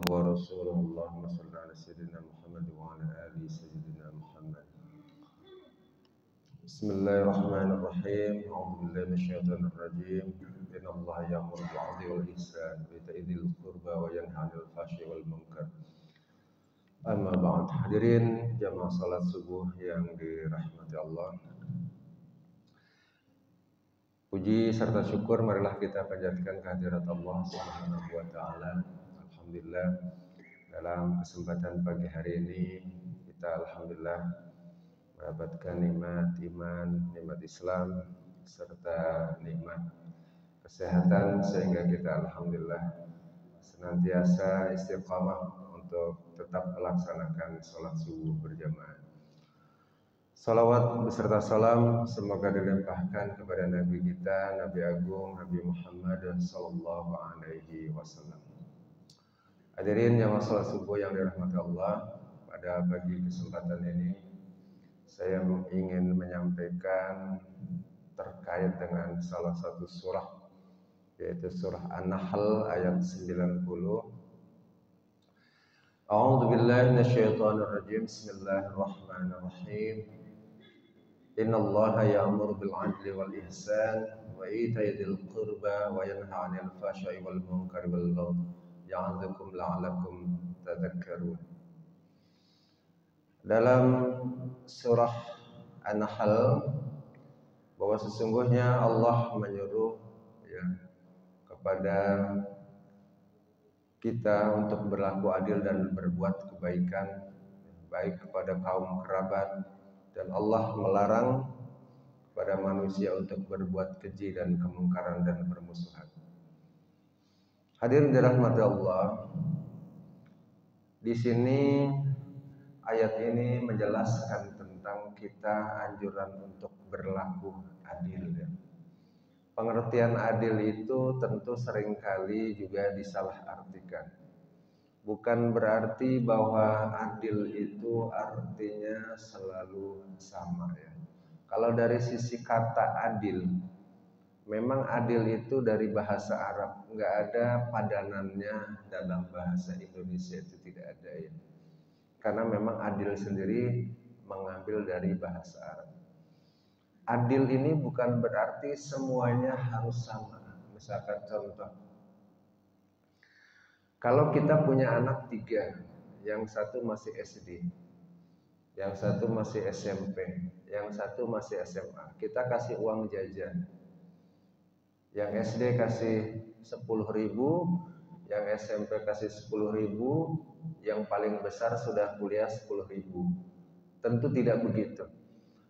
ورسوله اللهم صل على سيدنا محمد وعلى آل سيدنا محمد. بسم الله الرحمن الرحيم. أعوذ بالله من الشيطان الرجيم. إن الله يأمر بالعدل والإحسان وإيتاء ذي القربى وينهى عن الفحشاء والمنكر. Amma ba'd. Hadirin jamaah salat subuh yang dirahmati Allah. Puji serta syukur marilah kita panjatkan kehadirat Allah Subhanahu wa taala. Alhamdulillah, dalam kesempatan pagi hari ini kita alhamdulillah mendapatkan nikmat iman, nikmat Islam serta nikmat kesehatan sehingga kita alhamdulillah senantiasa istiqamah untuk tetap melaksanakan sholat subuh berjamaah. Salawat beserta salam semoga dilimpahkan kepada Nabi kita, Nabi Agung, Nabi Muhammad sallallahu alaihi wasallam. Hadirin jamaah sholat subuh yang dirahmati Allah, pada pagi kesempatan ini saya ingin menyampaikan terkait dengan salah satu surah, yaitu surah An-Nahl ayat 90. A'udzu billahi minasyaitonir rajim. Bismillahirrahmanirrahim. Innallaha ya'muru bil 'adli wal ihsan wa ita'i dzil qurba wa yanha 'anil fahsya'i wal munkari wal baghi ya'idzukum la'allakum tadhakkarun. Dalam surah An-Nahl bahwa sesungguhnya Allah menyuruh kepada kita untuk berlaku adil dan berbuat kebaikan baik kepada kaum kerabat, dan Allah melarang kepada manusia untuk berbuat keji dan kemungkaran dan permusuhan. Hadirin dirahmati Allah, di sini ayat ini menjelaskan tentang kita anjuran untuk berlaku adil. Pengertian adil itu tentu seringkali juga disalahartikan. Bukan berarti bahwa adil itu artinya selalu sama ya. Kalau dari sisi kata adil, memang adil itu dari bahasa Arab, nggak ada padanannya dalam bahasa Indonesia, itu tidak ada ya. Karena memang adil sendiri mengambil dari bahasa Arab. Adil ini bukan berarti semuanya harus sama. Misalkan contoh, kalau kita punya anak 3, yang satu masih SD, yang satu masih SMP, yang satu masih SMA, kita kasih uang jajan. Yang SD kasih 10.000, yang SMP kasih 10.000, yang paling besar sudah kuliah 10.000. Tentu tidak begitu.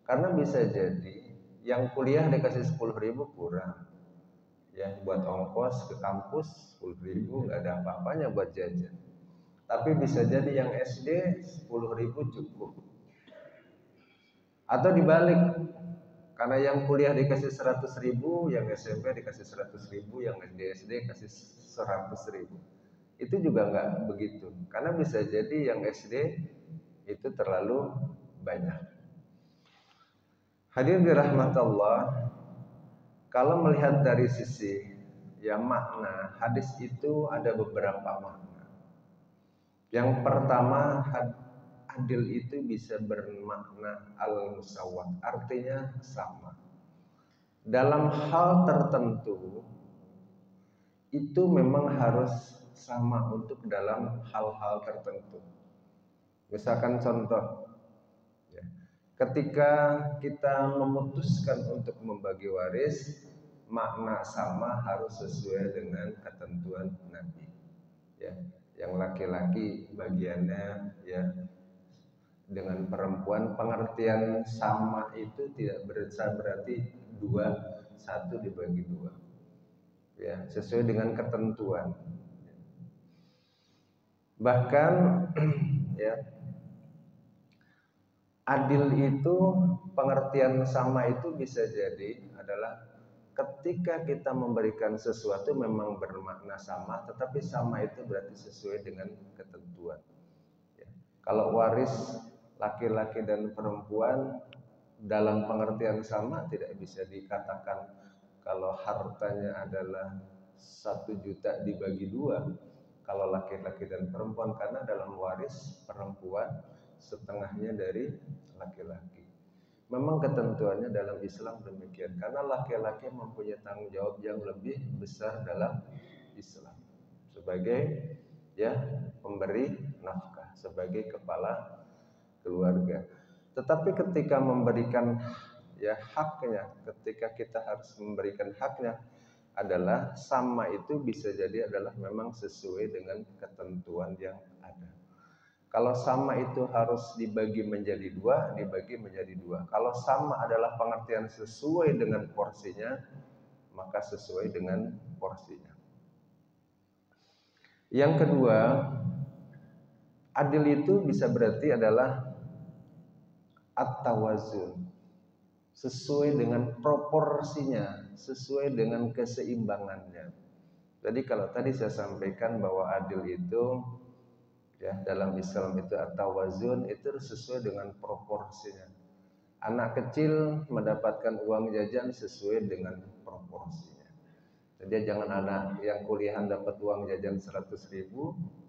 Karena bisa jadi yang kuliah dikasih 10.000 kurang, ya buat ongkos ke kampus 10.000 nggak ada apa-apanya buat jajan. Tapi bisa jadi yang SD 10.000 cukup. Atau dibalik, karena yang kuliah dikasih 100.000, yang SMP dikasih 100.000, yang SD kasih 100.000. Itu juga nggak begitu, karena bisa jadi yang SD itu terlalu banyak. Hadirin dirahmati Allah, kalau melihat dari sisi makna hadis itu ada beberapa makna. Yang pertama, adil itu bisa bermakna al-musawwat, artinya sama. Dalam hal tertentu itu memang harus sama untuk dalam hal-hal tertentu. Misalkan contoh, ketika kita memutuskan untuk membagi waris, makna sama harus sesuai dengan ketentuan Nabi. Ya, yang laki-laki bagiannya dengan perempuan, pengertian sama itu tidak berarti 1 dibagi 2. Ya, sesuai dengan ketentuan. Bahkan adil itu pengertian sama itu bisa jadi adalah ketika kita memberikan sesuatu memang bermakna sama, tetapi sama itu berarti sesuai dengan ketentuan. Kalau waris laki-laki dan perempuan dalam pengertian sama, tidak bisa dikatakan kalau hartanya adalah 1 juta dibagi 2, kalau laki-laki dan perempuan, karena dalam waris perempuan setengahnya dari laki-laki. Memang ketentuannya dalam Islam demikian, karena laki-laki mempunyai tanggung jawab yang lebih besar dalam Islam sebagai pemberi nafkah, sebagai kepala keluarga. Tetapi ketika memberikan haknya, ketika kita harus memberikan haknya adalah sama, itu bisa jadi adalah memang sesuai dengan ketentuan yang ada. Kalau sama itu harus dibagi menjadi dua, dibagi menjadi dua. Kalau sama adalah pengertian sesuai dengan porsinya, maka sesuai dengan porsinya. Yang kedua, adil itu bisa berarti adalah at-tawazun, sesuai dengan proporsinya, sesuai dengan keseimbangannya. Jadi kalau tadi saya sampaikan bahwa adil itu dalam Islam itu at-tawazun, itu sesuai dengan proporsinya. Anak kecil mendapatkan uang jajan sesuai dengan proporsinya. Jadi jangan anak yang kuliahan dapat uang jajan 100.000,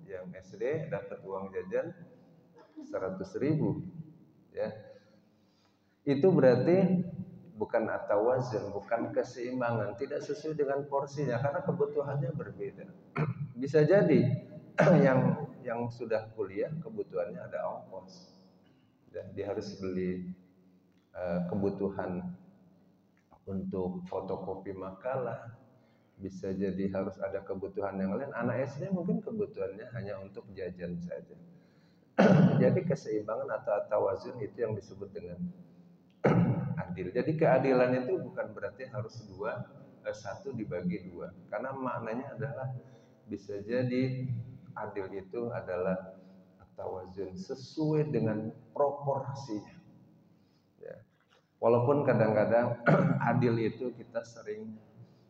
yang SD dapat uang jajan 100.000, ya. Itu berarti bukan at-tawazun, bukan keseimbangan, tidak sesuai dengan porsinya, karena kebutuhannya berbeda. Bisa jadi yang sudah kuliah kebutuhannya ada ongkos, dia harus beli kebutuhan untuk fotokopi makalah, bisa jadi harus ada kebutuhan yang lain. Anak SD mungkin kebutuhannya hanya untuk jajan saja. Jadi keseimbangan atau at-tawazun itu yang disebut dengan adil. Jadi keadilan itu bukan berarti harus satu dibagi dua, karena maknanya adalah bisa jadi adil itu adalah tawazun, sesuai dengan proporsinya. Ya. Walaupun kadang-kadang adil itu kita sering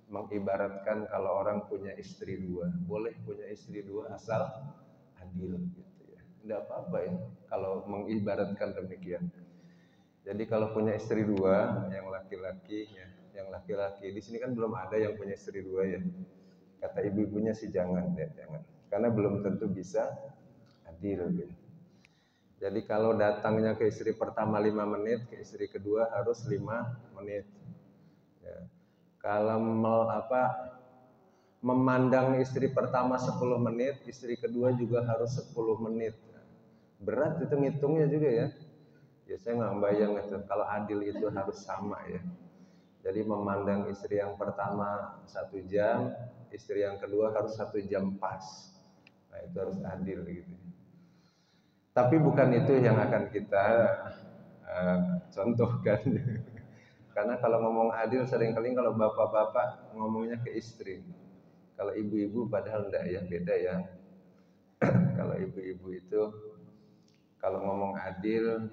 mengibaratkan kalau orang punya istri dua, boleh punya istri dua asal adil gitu ya. Tidak apa-apa ya kalau mengibaratkan demikian. Jadi kalau punya istri dua, yang laki-laki di sini kan belum ada yang punya istri dua ya. Kata ibu-ibunya sih jangan, karena belum tentu bisa adil. Gitu. Jadi kalau datangnya ke istri pertama 5 menit, ke istri kedua harus 5 menit. Ya. Kalau memandang istri pertama 10 menit, istri kedua juga harus 10 menit. Berat itu ngitungnya juga ya. Ya saya nggak bayang itu. Kalau adil itu harus sama ya. Jadi memandang istri yang pertama 1 jam, istri yang kedua harus 1 jam pas. Nah itu harus adil gitu. Tapi bukan itu yang akan kita contohkan. Karena kalau ngomong adil seringkali kalau bapak-bapak ngomongnya ke istri. Kalau ibu-ibu padahal enggak ya, beda ya. Kalau ibu-ibu itu kalau ngomong adil,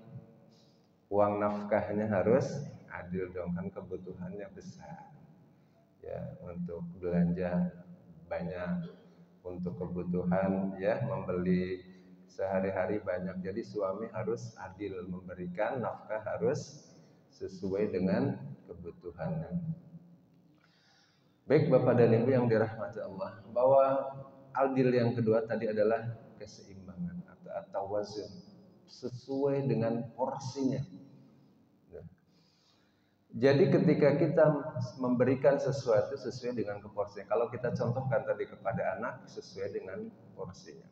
uang nafkahnya harus adil dong, kan kebutuhannya besar ya, untuk belanja banyak, untuk kebutuhan ya membeli sehari-hari banyak. Jadi suami harus adil, memberikan nafkah harus sesuai dengan kebutuhannya. Baik Bapak dan Ibu yang dirahmati Allah, bahwa adil yang kedua tadi adalah keseimbangan atau tawazun, sesuai dengan porsinya. Jadi ketika kita memberikan sesuatu sesuai dengan porsinya, kalau kita contohkan tadi kepada anak sesuai dengan porsinya.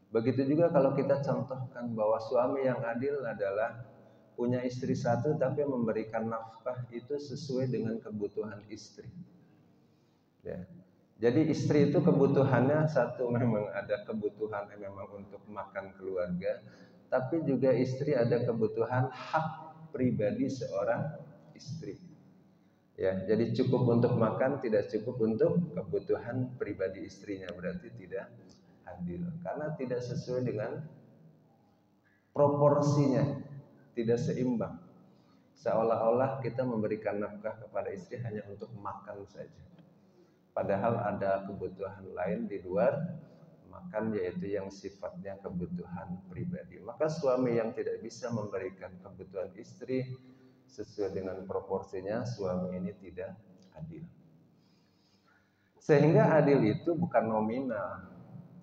Begitu juga kalau kita contohkan bahwa suami yang adil adalah punya istri satu tapi memberikan nafkah itu sesuai dengan kebutuhan istri. Ya. Jadi istri itu kebutuhannya satu, memang ada kebutuhan memang untuk makan keluarga, tapi juga istri ada kebutuhan hak pribadi seorang istri. Ya, jadi cukup untuk makan, tidak cukup untuk kebutuhan pribadi istrinya, berarti tidak adil karena tidak sesuai dengan proporsinya, tidak seimbang. Seolah-olah kita memberikan nafkah kepada istri hanya untuk makan saja. Padahal ada kebutuhan lain di luar makan, yaitu yang sifatnya kebutuhan pribadi. Maka suami yang tidak bisa memberikan kebutuhan istri sesuai dengan proporsinya, suami ini tidak adil. Sehingga adil itu bukan nominal,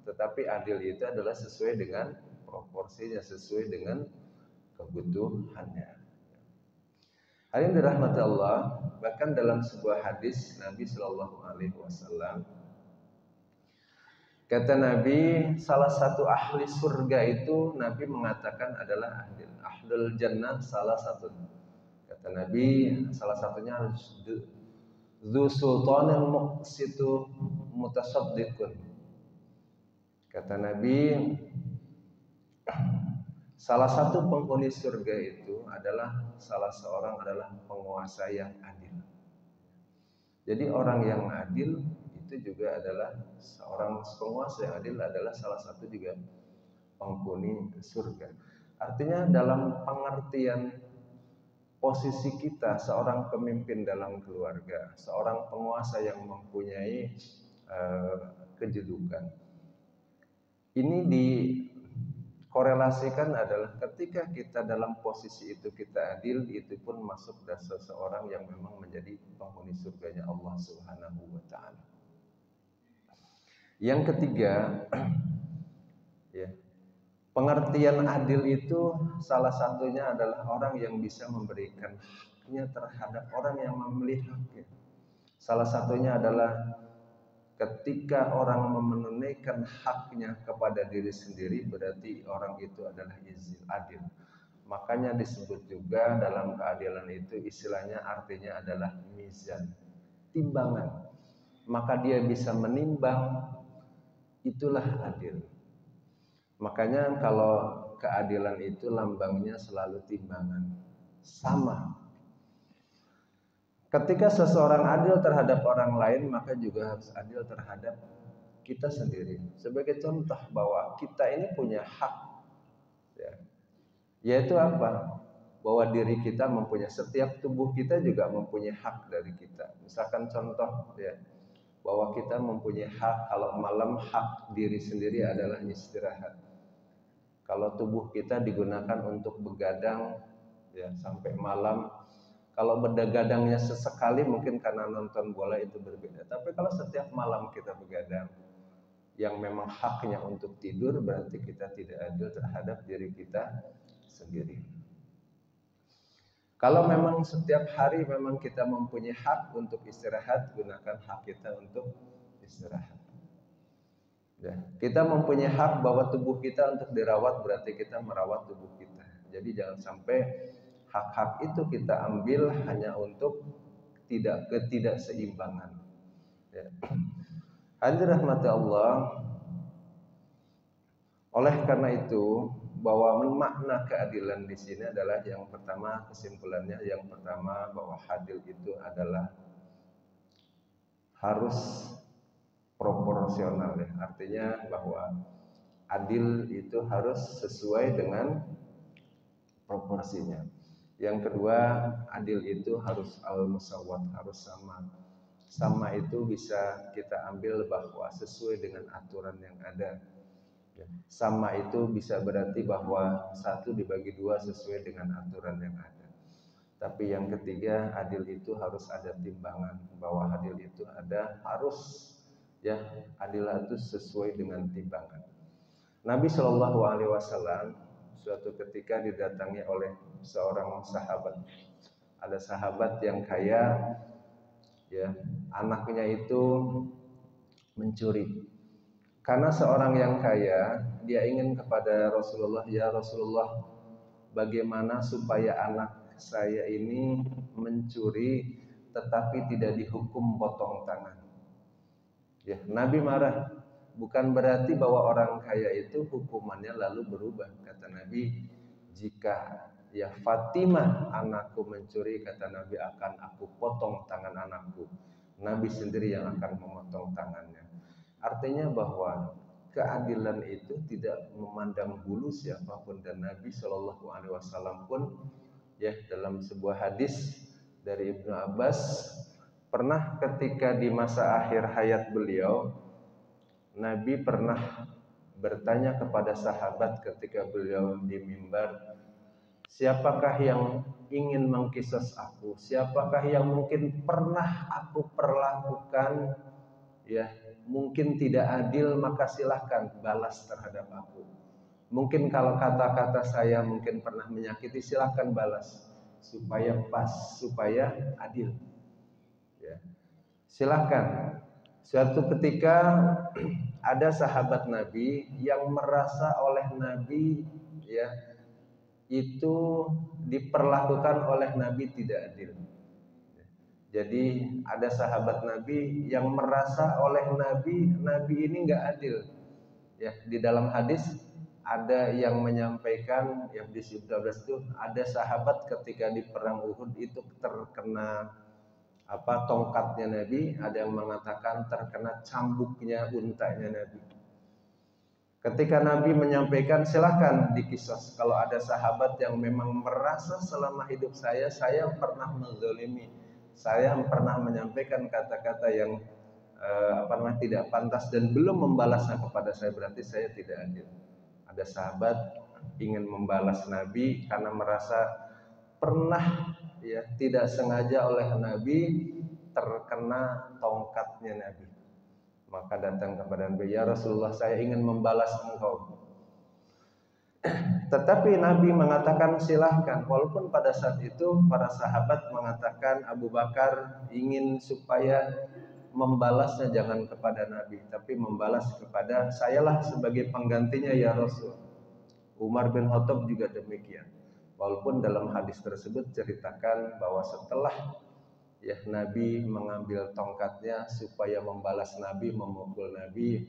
tetapi adil itu adalah sesuai dengan proporsinya, sesuai dengan kebutuhannya. Hadirin dirahmati Allah, bahkan dalam sebuah hadis Nabi Shallallahu Alaihi Wasallam, kata Nabi, salah satu ahli surga itu Nabi mengatakan adalah ahlul jannah salah satu. Kata Nabi, salah satunya Dzu sultanin muqsitu mutasaddiqun. Kata Nabi, salah satu penghuni surga itu adalah salah seorang adalah penguasa yang adil. Jadi orang yang adil itu juga adalah seorang penguasa yang adil adalah salah satu juga penghuni surga. Artinya dalam pengertian posisi kita seorang pemimpin dalam keluarga, seorang penguasa yang mempunyai kedudukan. Ini dikorelasikan adalah ketika kita dalam posisi itu kita adil, itu pun masuk dari seseorang yang memang menjadi penghuni surganya Allah Subhanahu wa taala. Yang ketiga, ya, pengertian adil itu salah satunya adalah orang yang bisa memberikan haknya terhadap orang yang membeli haknya. Salah satunya adalah ketika orang menunaikan haknya kepada diri sendiri, berarti orang itu adalah adil. Makanya disebut juga dalam keadilan itu istilahnya artinya adalah mizan, timbangan. Maka dia bisa menimbang, itulah adil. Makanya kalau keadilan itu lambangnya selalu timbangan, sama. Ketika seseorang adil terhadap orang lain, maka juga harus adil terhadap kita sendiri. Sebagai contoh bahwa kita ini punya hak, ya. Yaitu apa? Bahwa diri kita mempunyai, setiap tubuh kita juga mempunyai hak dari kita. Misalkan contoh, ya, bahwa kita mempunyai hak kalau malam, hak diri sendiri adalah istirahat. Kalau tubuh kita digunakan untuk begadang, ya, sampai malam. Kalau begadangnya sesekali mungkin karena nonton bola itu berbeda. Tapi kalau setiap malam kita begadang, yang memang haknya untuk tidur, berarti kita tidak adil terhadap diri kita sendiri. Kalau memang setiap hari memang kita mempunyai hak untuk istirahat, gunakan hak kita untuk istirahat. Ya, kita mempunyai hak bahwa tubuh kita untuk dirawat, berarti kita merawat tubuh kita. Jadi jangan sampai hak-hak itu kita ambil hanya untuk ketidakseimbangan. Ya. Hadirin rahmati Allah. Oleh karena itu, bahwa makna keadilan di sini adalah yang pertama, kesimpulannya yang pertama bahwa adil itu adalah harus proporsional, ya. Artinya bahwa adil itu harus sesuai dengan proporsinya. Yang kedua, adil itu harus al-musawwat, harus sama. Sama itu bisa kita ambil bahwa sesuai dengan aturan yang ada. Sama itu bisa berarti bahwa 1 dibagi 2 sesuai dengan aturan yang ada. Tapi yang ketiga, adil itu harus ada timbangan, bahwa adil itu harus, ya, adil itu sesuai dengan timbangan. Nabi Shallallahu Alaihi Wasallam suatu ketika didatangi oleh seorang sahabat. Ada sahabat yang kaya, ya, anaknya itu mencuri. Karena seorang yang kaya, dia ingin kepada Rasulullah, ya Rasulullah, bagaimana supaya anak saya ini mencuri tetapi tidak dihukum potong tangan. Ya, Nabi marah. Bukan berarti bahwa orang kaya itu hukumannya lalu berubah. Kata Nabi, jika ya Fatimah anakku mencuri, kata Nabi, akan aku potong tangan anakku. Nabi sendiri yang akan memotong tangannya. Artinya bahwa keadilan itu tidak memandang bulu siapapun, dan Nabi Shallallahu Alaihi Wasallam pun, ya, dalam sebuah hadis dari Ibnu Abbas, pernah ketika di masa akhir hayat beliau, Nabi pernah bertanya kepada sahabat ketika beliau di mimbar, siapakah yang ingin mengkisos aku? Siapakah yang mungkin pernah aku perlakukan, ya, mungkin tidak adil, maka silahkan balas terhadap aku. Mungkin kalau kata-kata saya mungkin pernah menyakiti, silahkan balas supaya pas, supaya adil. Ya. Silahkan. Suatu ketika ada sahabat Nabi yang merasa oleh Nabi ya itu diperlakukan oleh Nabi tidak adil. Jadi ada sahabat Nabi yang merasa oleh Nabi ini nggak adil. Ya, di dalam hadis ada yang menyampaikan yang di 12 itu ada sahabat ketika di perang Uhud itu terkena tongkatnya Nabi, ada yang mengatakan terkena cambuknya untanya Nabi. Ketika Nabi menyampaikan, silahkan dikisos. Kalau ada sahabat yang memang merasa selama hidup saya pernah menzalimi, saya pernah menyampaikan kata-kata yang tidak pantas dan belum membalasnya kepada saya, berarti saya tidak adil. Ada sahabat ingin membalas Nabi karena merasa pernah ya tidak sengaja oleh Nabi terkena tongkatnya Nabi. Maka datang kepada Nabi, ya Rasulullah, saya ingin membalas engkau. Tetapi Nabi mengatakan silahkan. Walaupun pada saat itu para sahabat mengatakan Abu Bakar ingin supaya membalasnya jangan kepada Nabi, tapi membalas kepada sayalah sebagai penggantinya ya Rasul. Umar bin Khattab juga demikian. Walaupun dalam hadis tersebut ceritakan bahwa setelah ya Nabi mengambil tongkatnya supaya membalas Nabi, memukul Nabi,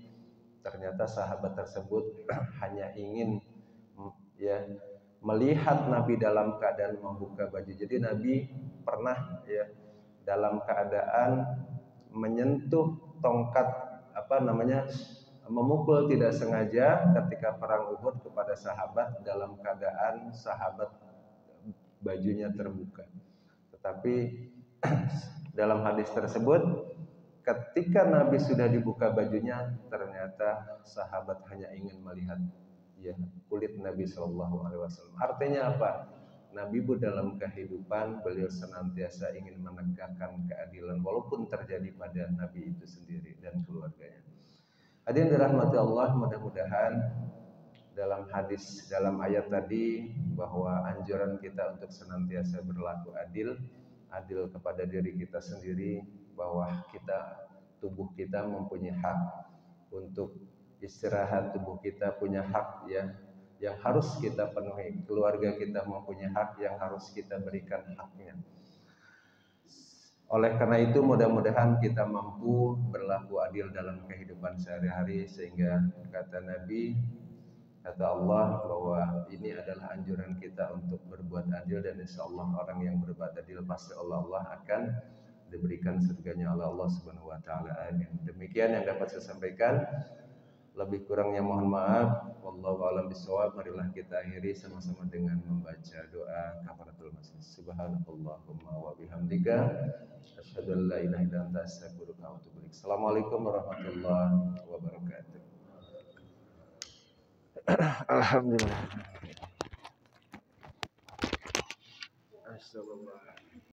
ternyata sahabat tersebut hanya ingin ya melihat Nabi dalam keadaan membuka baju. Jadi Nabi pernah ya dalam keadaan menyentuh tongkat memukul tidak sengaja ketika perang Uhud kepada sahabat dalam keadaan sahabat bajunya terbuka. Tetapi dalam hadis tersebut ketika Nabi sudah dibuka bajunya, ternyata sahabat hanya ingin melihat ya kulit Nabi SAW. Artinya apa? Nabi pun dalam kehidupan beliau senantiasa ingin menegakkan keadilan walaupun terjadi pada Nabi itu sendiri dan keluarganya. Hadirin dirahmati Allah, mudah-mudahan dalam ayat tadi bahwa anjuran kita untuk senantiasa berlaku adil kepada diri kita sendiri, bahwa tubuh kita mempunyai hak untuk istirahat, tubuh kita punya hak ya yang harus kita penuhi, keluarga kita mempunyai hak yang harus kita berikan haknya. Oleh karena itu mudah-mudahan kita mampu berlaku adil dalam kehidupan sehari-hari, sehingga kata Nabi, kata Allah bahwa ini adalah anjuran kita untuk berbuat adil, dan insya Allah orang yang berbuat adil pasti Allah akan diberikan surganya oleh Allah Subhanahu wa taala. Amin. Demikian yang dapat saya sampaikan. Lebih kurangnya mohon maaf. Wallahu a'lam bishawab. Marilah kita akhiri sama-sama dengan membaca doa kafaratul majlis. Subhanakallahumma wa bihamdika asyhadu an la ilaha illa anta astaghfiruka wa atubu ilaik. Assalamualaikum warahmatullahi wabarakatuh. Alhamdulillah. Astagfirullah.